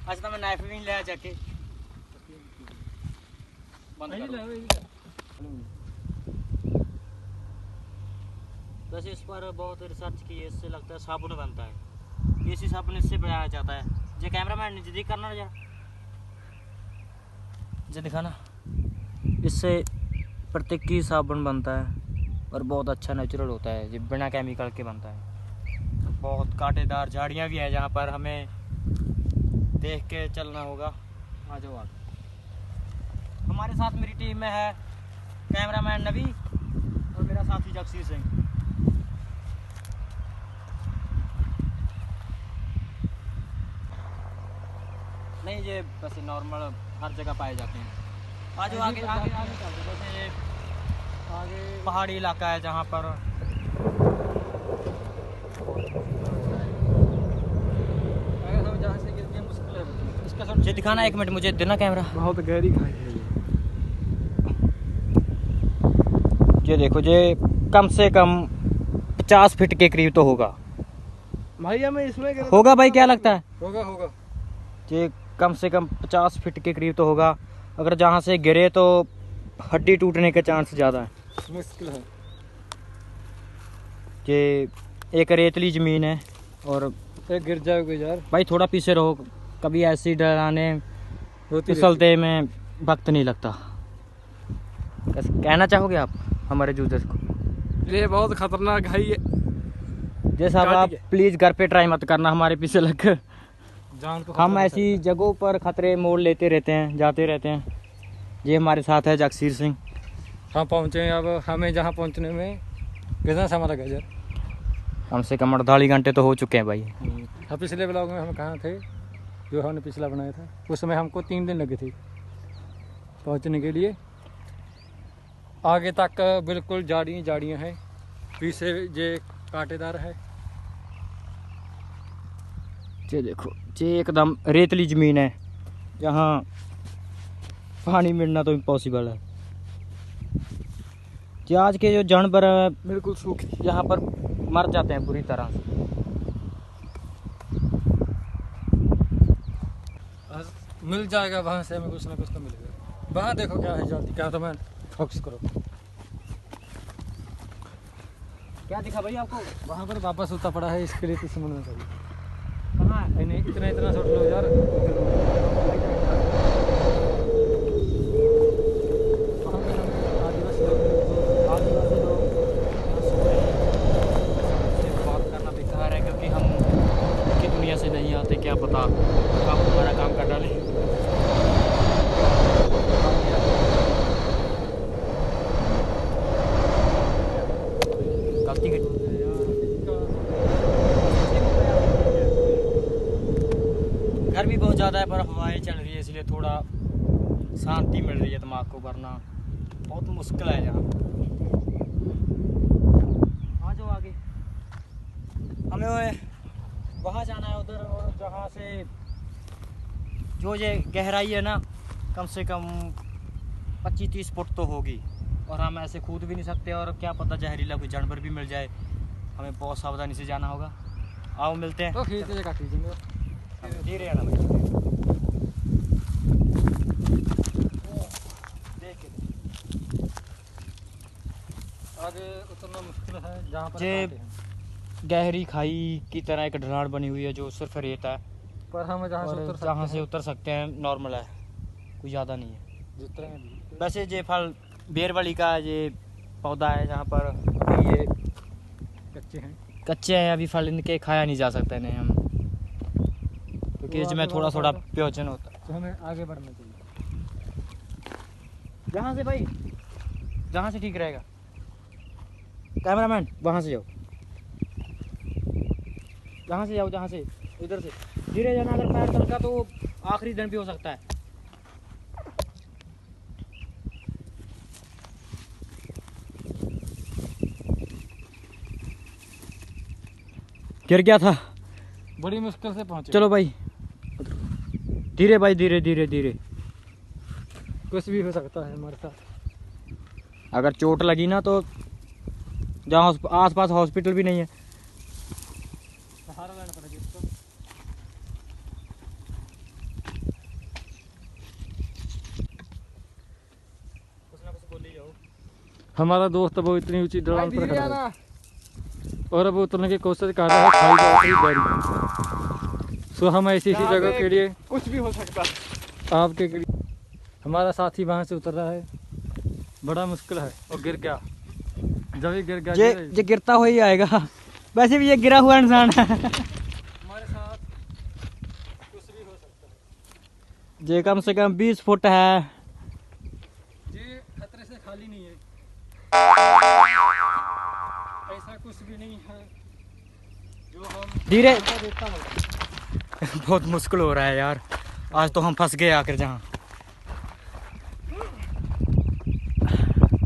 अच्छा मैं नाइफ भी ले जाके बंद कर। वैसे इस पर बहुत रिसर्च की है, इससे लगता है साबुन बनता है, इसी साबुन इससे बनाया जाता है। जो कैमरामैन नजदीक करना जरा, जो दिखाना, इससे प्रत्येक की साबुन बनता है और बहुत अच्छा नेचुरल होता है, ये बिना केमिकल के बनता है। बहुत कांटेदार झाड़ियाँ भी हैं जहाँ पर हमें देख के चलना होगा। आ जाओ आगे। हमारे साथ मेरी टीम में है कैमरामैन नबी और मेरा साथी जगसीर सिंह। नहीं ये वैसे नॉर्मल हर जगह पाए जाते हैं। आ जाओ आगे आगे आगे चलते। जैसे आगे पहाड़ी इलाका है जहाँ पर जहाँ से गिरनी मुश्किल है। इसका सब ये दिखाना, एक मिनट मुझे देना कैमरा। बहुत गहरी खाई है ये देखो, ये कम से कम 50 फीट के करीब तो होगा भाई। हमें इसमें होगा भाई, क्या लगता है? होगा होगा। ये कम से कम 50 फीट के करीब तो होगा। अगर जहाँ से गिरे तो हड्डी टूटने के चांस ज़्यादा है, मुश्किल है। ये एक रेतली ज़मीन है और गिर जाओगे यार भाई, थोड़ा पीछे रहो, कभी ऐसी डराने फिसलते में वक्त नहीं लगता। कहना चाहोगे आप हमारे यूजर्स को? ये बहुत खतरनाक है ये। जैसा आप प्लीज़ घर पे ट्राई मत करना हमारे पीछे लग। जान को हम ऐसी जगहों पर खतरे मोड़ लेते रहते हैं, जाते रहते हैं। ये हमारे साथ है जगसीर सिंह। हम पहुँचे, अब हमें जहाँ पहुँचने में कितना समय लगा यार? कम से कम 48 घंटे तो हो चुके हैं भाई। हाँ, पिछले ब्लॉग में हम कहाँ थे जो हमने पिछला बनाया था, उस समय हमको 3 दिन लगे थे पहुँचने के लिए। आगे तक बिल्कुल झाड़ियाँ हैं, पीछे ये कांटेदार है। ये देखो, ये एकदम रेतली ज़मीन है जहाँ पानी मिलना तो इम्पॉसिबल है। ये आज के जो जानवर बिल्कुल सूखी, यहाँ पर मर जाते हैं पूरी तरह से। मिल जाएगा वहाँ से, हमें कुछ ना कुछ तो मिलेगा। वहाँ देखो क्या है जल्दी, क्या तो मैं फोकस करो। क्या दिखा भाई आपको? वहाँ पर वापस उतना पड़ा है, इसके लिए कुछ समझना चाहिए। कहाँ है? नहीं इतना सोच लो यार। बात करना बेकार है क्योंकि हम की दुनिया से नहीं आते, क्या पता आप हमारा काम कर डालें। गलती गर्मी बहुत ज़्यादा है पर हवाएं चल रही है, इसलिए थोड़ा शांति मिल रही है दिमाग को, वरना बहुत मुश्किल है यहाँ। आ जाओ आगे, हमें वहाँ जाना है उधर, और जहाँ से जो ये गहराई है ना, कम से कम 25-30 फुट तो होगी, और हम ऐसे कूद भी नहीं सकते, और क्या पता जहरीला कोई जानवर भी मिल जाए। हमें बहुत सावधानी से जाना होगा। आओ मिलते हैं। तो खींच काट दीजिए, धीरे आना भाई। आगे उतरना मुश्किल है जहाँ पर ये कांटे हैं। गहरी खाई की तरह एक ढलान बनी हुई है जो सिर्फ रेत है, पर हम जहाँ से उतर सकते हैं नॉर्मल है, कोई ज़्यादा नहीं है। जितने वैसे ये फल बेरवली का ये पौधा है जहाँ पर अभी ये कच्चे हैं, अभी फल इनके खाया नहीं जा सकता इन्हें हम, क्योंकि इसमें थोड़ा थोड़ा प्योजन होता है। तो हमें आगे बढ़ना चाहिए। जहाँ से भाई, जहाँ से ठीक रहेगा। कैमरामैन वहाँ से जाओ, जहाँ से जाओ, जहाँ से, इधर से धीरे जाना। अगर पैर तलका तो आखिरी दिन भी हो सकता है। गिर गया था, बड़ी मुश्किल से पहुँचे। चलो भाई धीरे भाई, धीरे धीरे धीरे। कुछ भी हो सकता है हमारे साथ। अगर चोट लगी ना तो जहाँ आसपास हॉस्पिटल भी नहीं है। सहारा लेना पड़ेगा इसको। हमारा दोस्त वो इतनी ऊंची ढलान पर खड़ा है और अब उतरने की कोशिश कर रहा है, खाई जा रही गाड़ी। सो हम ऐसी जगह के लिए कुछ भी हो सकता है। आपके लिए हमारा साथी वहां से उतर रहा है, बड़ा मुश्किल है और गिर गया। जब ये गिर गया ये गिरता हुआ ही आएगा। वैसे भी ये गिरा हुआ इंसान है। हमारे साथ कुछ भी हो सकता है। ये कम से कम 20 फुट है। ये खतरे से खाली नहीं है, ऐसा कुछ भी नहीं है जो हम धीरे देता हूँ। बहुत मुश्किल हो रहा है यार, आज तो हम फंस गए आकर जहाँ।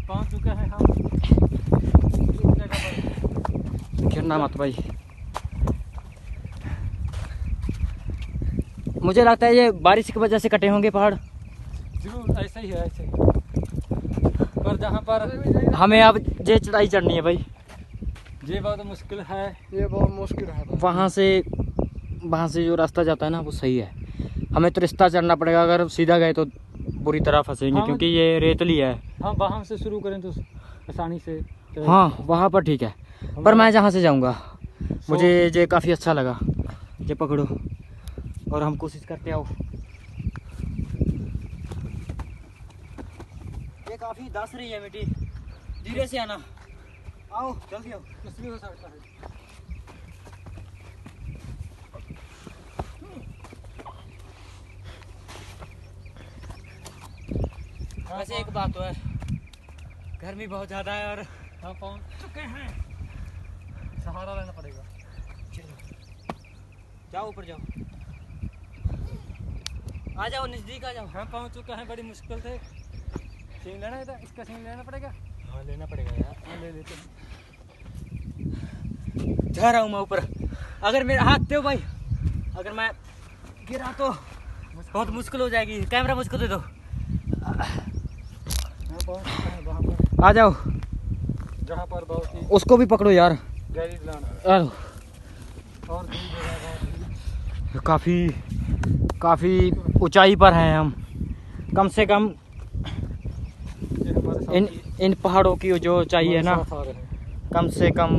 पहुंच चुके हैं हम इस जगह पर। गिरना मत भाई। मुझे लगता है ये बारिश की वजह से कटे होंगे पहाड़। जरूर ऐसा ही है, ऐसे ही। पर जहाँ पर हमें अब ये चढ़ाई चढ़नी है भाई। ये बहुत मुश्किल है, ये बहुत मुश्किल है। वहाँ से जो रास्ता जाता है ना वो सही है। हमें तो रास्ता चढ़ना पड़ेगा, अगर सीधा गए तो बुरी तरह फंसेंगे हाँ, क्योंकि ये रेतली है। हम वहाँ से शुरू करें तो आसानी से हाँ वहाँ पर ठीक है, पर मैं जहाँ से जाऊँगा मुझे ये काफ़ी अच्छा लगा। ये पकड़ो और हम कोशिश करते आओ। ये काफ़ी धंस रही है मिट्टी, धीरे से आना। आओ जल्दी आओ। कुछ भी हो सकता है। वैसे एक बात तो है, गर्मी बहुत ज़्यादा है और हाँ पहुँच चुके हैं, सहारा लेना पड़ेगा। जाओ ऊपर जाओ, आ जाओ नज़दीक आ जाओ। हम पहुँच चुके हैं, बड़ी मुश्किल से। सीन लेना है, इसका सीन लेना पड़ेगा। हाँ लेना पड़ेगा यार। हाँ ले लेते हैं। जा रहा हूँ मैं ऊपर। अगर मेरा हाथ दो भाई, अगर मैं गिरा तो बहुत मुश्किल हो जाएगी। कैमरा मुझको दे दो। हम पहुँच चुके हैं वहाँ पर आ जाओ, जहाँ पर बहुत ही उसको भी पकड़ो यार। गहरी ढलान है आ जाओ। और दूर जगह बहुत ही काफ़ी ऊंचाई पर हैं हम। कम से कम ये हमारे इन पहाड़ों की जो ऊंचाई है ना, साथ आ रहे हैं। कम से कम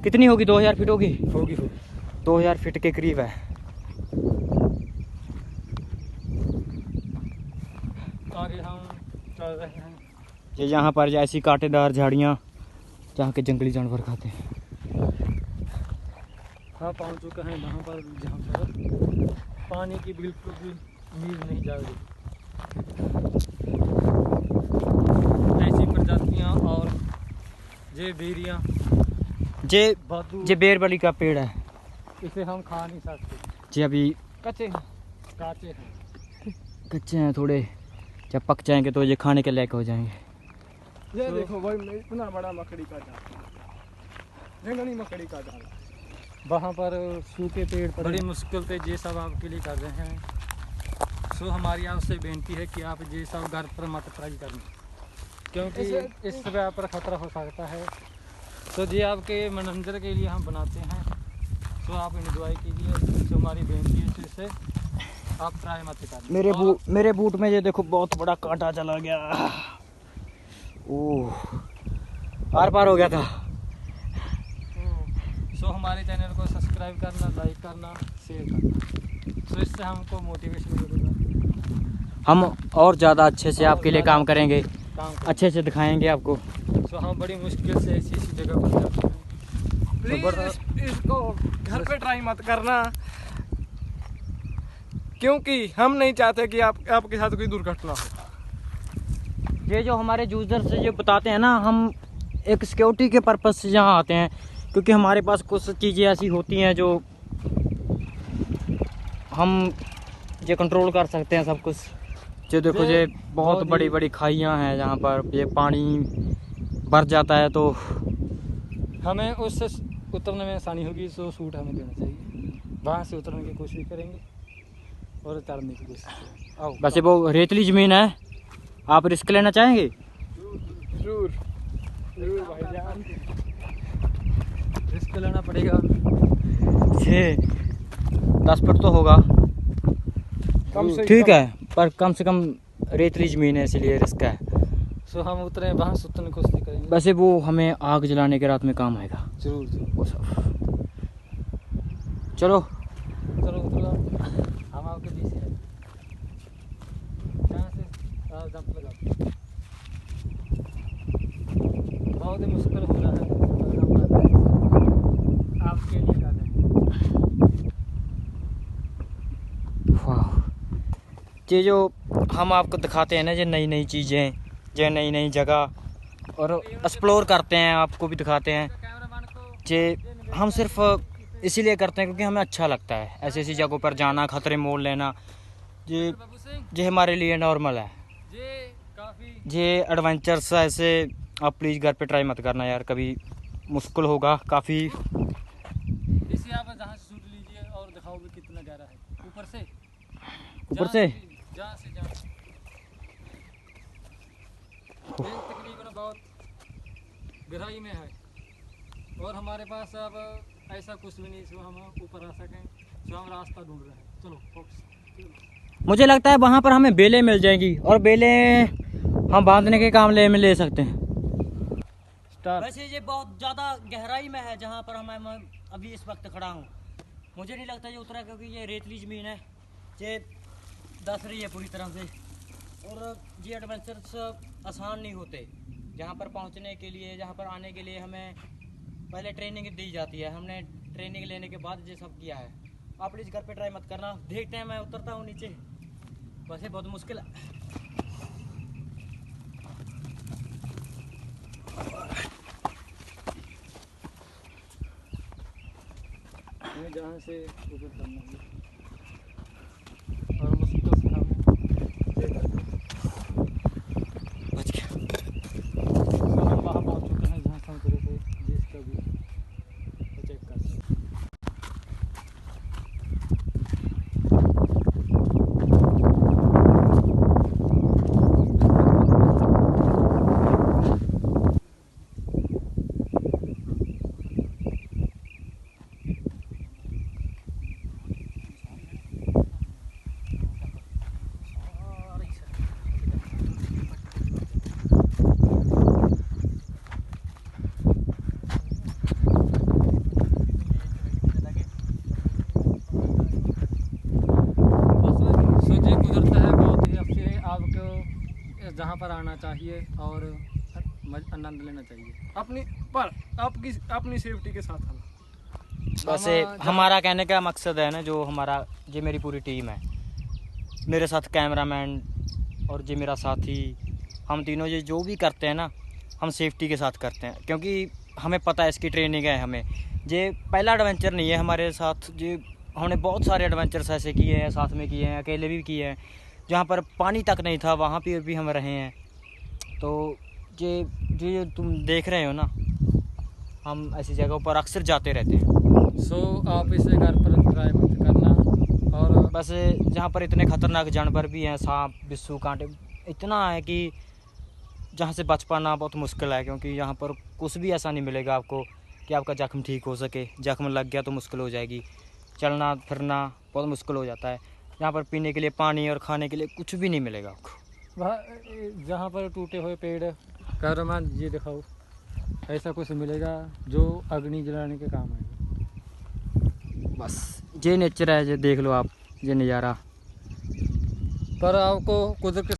कितनी होगी? 2000 फीट होगी। होगी 2000 फीट के करीब है। आगे हम चल रहे हैं। ये यहाँ पर ऐसी कांटेदार झाड़ियाँ जहाँ के जंगली जानवर खाते हैं। हाँ पहुँच चुके हैं वहाँ पर जहाँ पर पानी की बिल्कुल भी उम्मीद नहीं जा रही। ऐसी प्रजातियाँ और ये बेरियाँ, ये बादू, ये बेरबली का पेड़ है। इसे हम खा नहीं सकते, जी अभी कच्चे हैं, काचे हैं। कच्चे हैं थोड़े, जब पक जाएंगे तो ये खाने के लायक हो जाएंगे। ये देखो भाई, इतना बड़ा मकड़ी का जाल, जंगली मकड़ी का जाल। वहाँ पर सूखे पेड़ पर बड़ी मुश्किल से ये सब आपके लिए कर रहे हैं। सो हमारी आपसे बेनती है कि आप ये सब घर पर मत ट्राई करें, क्योंकि इस जगह पर खतरा हो सकता है। तो ये आपके मनोरंजन के लिए हम बनाते हैं, तो आप इंजॉय कीजिए। तो हमारी बेनती है, इससे आप ट्राई मत करें। मेरे बूट में ये देखो बहुत बड़ा कांटा चला गया। ओह, आर पार हो गया था। सो हमारे चैनल को सब्सक्राइब करना, लाइक करना, शेयर करना, तो इससे हमको मोटिवेशन मिलेगा। हम और ज़्यादा अच्छे से आपके लिए काम करेंगे, काम अच्छे से दिखाएंगे आपको। सो हम बड़ी मुश्किल से ऐसी जगह पर जाते हैं। प्लीज इसको घर पे ट्राई मत करना, क्योंकि हम नहीं चाहते कि आपके साथ कोई दुर्घटना हो। ये जो हमारे यूजर से जो बताते हैं ना, हम एक सिक्योरिटी के पर्पज़ से यहाँ आते हैं, क्योंकि हमारे पास कुछ चीज़ें ऐसी होती हैं जो हम ये कंट्रोल कर सकते हैं सब कुछ। जो देखो ये बहुत बड़ी बड़ी खाइयाँ हैं जहाँ पर ये पानी भर जाता है, तो हमें उससे उतरने में आसानी होगी। सो सूट हमें देना चाहिए, वहाँ से उतरने की कोशिश करेंगे और उतरने की कोशिश करेंगे। आओ, वैसे वो रेतली ज़मीन है, आप रिस्क लेना चाहेंगे? जरूर जरूर भाईजान, रिस्क लेना पड़ेगा। ये 10 फुट तो होगा, कम से ठीक कम। है, पर कम से कम रेतली ज़मीन है इसलिए रिस्क है। सो हम उतरे वहाँ सुतने कुश्ती करेंगे। वैसे वो हमें आग जलाने के रात में काम आएगा। जरूर जरूर। वो सब चलो चलो उतरो, हम आपके पीछे हैं। यहाँ से जंप लगा। बहुत ही मुश्किल हो रहा है, पर हम कर रहे हैं। आपके लिए कर रहे हैं। वाह, ये जो हम आपको दिखाते हैं ना, ये नई नई चीज़ें, ये नई नई जगह और एक्सप्लोर करते हैं, आपको भी दिखाते हैं। ये हम सिर्फ इसीलिए करते हैं क्योंकि हमें अच्छा लगता है ऐसी ऐसी जगहों पर जाना, खतरे मोल लेना। ये हमारे लिए नॉर्मल है। ये एडवेंचर्स ऐसे आप प्लीज़ घर पे ट्राई मत करना यार, कभी मुश्किल होगा काफ़ी। इसे आप जहाँ से शूट लीजिए और दिखाओ भी कितना गहरा है। ऊपर से जहाँ से ये तकरीबन बहुत गहराई में है और हमारे पास अब ऐसा कुछ भी नहीं जो हम ऊपर आ सकें, जो हम रास्ता ढूंढ रहे हैं। चलो फोकस। मुझे लगता है वहाँ पर हमें बेलें मिल जाएंगी और बेलें हम बांधने के काम ले ले सकते हैं। वैसे ये बहुत ज़्यादा गहराई में है जहाँ पर मैं अभी इस वक्त खड़ा हूँ। मुझे नहीं लगता ये उतरा, क्योंकि ये रेतली ज़मीन है, ये दस रही है पूरी तरह से। और ये एडवेंचर्स आसान नहीं होते। जहाँ पर पहुँचने के लिए, जहाँ पर आने के लिए हमें पहले ट्रेनिंग दी जाती है। हमने ट्रेनिंग लेने के बाद ये सब किया है। आप प्लीज़ घर पे ट्राई मत करना। देखते हैं, मैं उतरता हूँ नीचे। वैसे बहुत मुश्किल है। हमें जहाँ से ऊपर करना है और मुश्किल से हम बच गया। तो हम वहाँ पहुँच चुके हैं जहाँ से हम उतरे थे, जिसका भी चेक कर सकते हैं। जहाँ पर आना चाहिए और आनंद लेना चाहिए अपनी सेफ्टी के साथ आना। वैसे हमारा कहने का मकसद है ना, जो हमारा, ये मेरी पूरी टीम है, मेरे साथ कैमरामैन और ये मेरा साथी, हम तीनों ये जो भी करते हैं ना, हम सेफ्टी के साथ करते हैं क्योंकि हमें पता है इसकी ट्रेनिंग है हमें। ये पहला एडवेंचर नहीं है हमारे साथ। ये हमने बहुत सारे एडवेंचर्स ऐसे किए हैं, साथ में किए हैं, अकेले भी किए हैं, जहाँ पर पानी तक नहीं था वहाँ पर भी हम रहे हैं। तो ये तुम देख रहे हो ना, हम ऐसी जगहों पर अक्सर जाते रहते हैं। सो आप इसे घर पर ट्राई मत करना। और बस जहाँ पर इतने ख़तरनाक जानवर भी हैं, सांप, बिच्छू, कांटे, इतना है कि जहाँ से बच पाना बहुत मुश्किल है, क्योंकि यहाँ पर कुछ भी ऐसा नहीं मिलेगा आपको कि आपका जख्म ठीक हो सके। जख्म लग गया तो मुश्किल हो जाएगी, चलना फिरना बहुत मुश्किल हो जाता है। यहाँ पर पीने के लिए पानी और खाने के लिए कुछ भी नहीं मिलेगा आपको। वह जहाँ पर टूटे हुए पेड़, कैमरामैन ये दिखाओ, ऐसा कुछ मिलेगा जो अग्नि जलाने के काम आएगा। बस ये नेचर है, ये देख लो आप, ये नज़ारा। पर आपको कुदरत के